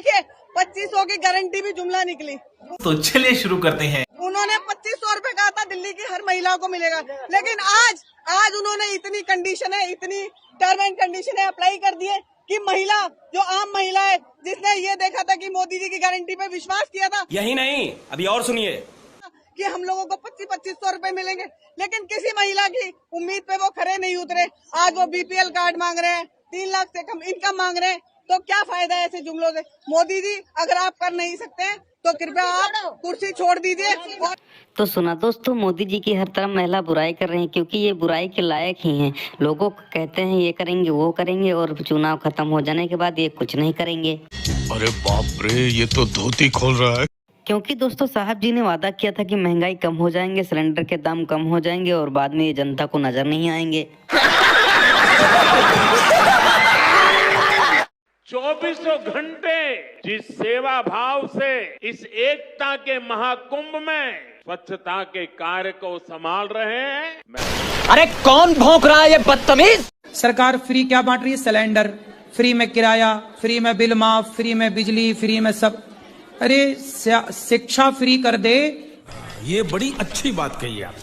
देखिए 2500 की गारंटी भी जुमला निकली। तो चलिए शुरू करते हैं। उन्होंने 2500 रुपए कहा था दिल्ली की हर महिला को मिलेगा, लेकिन आज उन्होंने इतनी कंडीशन है, इतनी टर्म एंड कंडीशन है अप्लाई कर दिए कि महिला, जो आम महिला है जिसने ये देखा था कि मोदी जी की गारंटी पे विश्वास किया था, यही नहीं अभी और सुनिए कि हम लोगों को 2500 रुपए मिलेंगे, लेकिन किसी महिला की उम्मीद पे वो खरे नहीं उतरे। आज वो बीपीएल कार्ड मांग रहे हैं, 3 लाख से कम इनकम मांग रहे हैं। तो क्या फायदा है ऐसे जुमलों से? मोदी जी अगर आप कर नहीं सकते हैं तो कृपया आप कुर्सी छोड़ दीजिए। तो सुना दोस्तों, मोदी जी की हर तरफ महिला बुराई कर रहे हैं, क्योंकि ये बुराई के लायक ही हैं। लोगों को कहते हैं ये करेंगे वो करेंगे, और चुनाव खत्म हो जाने के बाद ये कुछ नहीं करेंगे। अरे बाप रे, ये तो धोती खोल रहा है। क्योंकि दोस्तों साहब जी ने वादा किया था कि महंगाई कम हो जाएंगे, सिलेंडर के दाम कम हो जाएंगे, और बाद में ये जनता को नजर नहीं आएंगे। 24 घंटे जिस सेवा भाव से इस एकता के महाकुंभ में स्वच्छता के कार्य को संभाल रहे हैं। अरे कौन भौंक रहा है ये बदतमीज। सरकार फ्री क्या बांट रही है? सिलेंडर फ्री में, किराया फ्री में, बिल माफ फ्री में, बिजली फ्री में, सब। अरे शिक्षा फ्री कर दे, ये बड़ी अच्छी बात कही आप।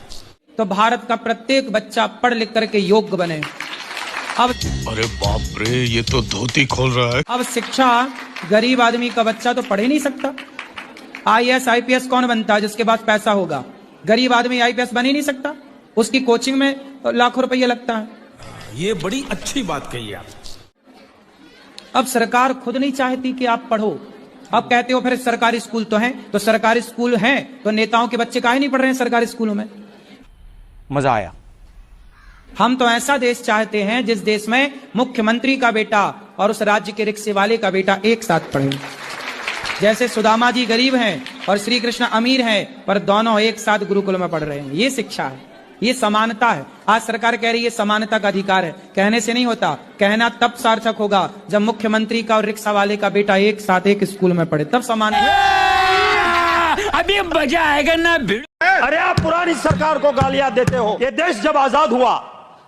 तो भारत का प्रत्येक बच्चा पढ़ लिख करके योग्य बने। अब अरे बाप रे, ये तो धोती खोल रहा है। अब शिक्षा, गरीब आदमी का बच्चा तो पढ़ ही नहीं सकता। आईएएस आईपीएस कौन बनता है? जिसके पास पैसा होगा। गरीब आदमी आईपीएस बन ही नहीं सकता, उसकी कोचिंग में लाखों रुपया लगता है। ये बड़ी अच्छी बात कही आप। अब सरकार खुद नहीं चाहती कि आप पढ़ो। अब कहते हो फिर सरकारी स्कूल तो हैं, तो सरकारी स्कूल हैं तो नेताओं के बच्चे काहे नहीं पढ़ रहे हैं सरकारी स्कूलों में? मजा आया। हम तो ऐसा देश चाहते हैं जिस देश में मुख्यमंत्री का बेटा और उस राज्य के रिक्शे वाले का बेटा एक साथ पढ़े। जैसे सुदामा जी गरीब हैं और श्री कृष्ण अमीर हैं, पर दोनों एक साथ गुरुकुल में पढ़ रहे हैं। ये शिक्षा है, ये समानता है। आज सरकार कह रही है समानता का अधिकार है। कहने से नहीं होता, कहना तब सार्थक होगा जब मुख्यमंत्री का और रिक्शा वाले का बेटा एक साथ एक स्कूल में पढ़े, तब समान। अभी मजा आएगा ना। अरे आप पुरानी सरकार को गालियां देते हो। ये देश जब आजाद हुआ,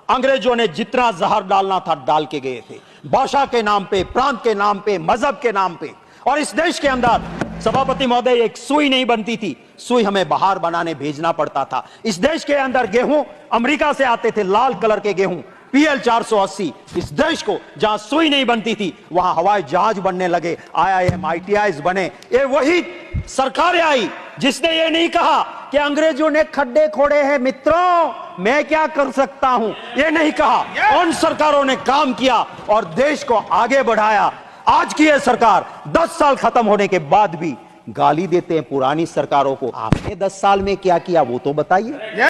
अंग्रेजों ने जितना जहर डालना था डाल के गए थे, भाषा के नाम पे, प्रांत के नाम पे, मजहब के नाम पे। और इस देश के अंदर सभापति महोदय, एक सुई नहीं बनती थी, सुई हमें बाहर बनाने भेजना पड़ता था। इस देश के अंदर गेहूं अमेरिका से आते थे, लाल कलर के गेहूं, PL 480। इस देश को जहां सुई नहीं बनती थी वहां हवाई जहाज बनने लगे, IIM ITIs बने। ये वही सरकारें आई जिसने ये नहीं कहा कि अंग्रेजों ने खड्डे खोड़े हैं मित्रों, मैं क्या कर सकता हूं, ये नहीं कहा। उन सरकारों ने काम किया और देश को आगे बढ़ाया। आज की ये सरकार 10 साल खत्म होने के बाद भी गाली देते हैं पुरानी सरकारों को। आपने 10 साल में क्या किया वो तो बताइए।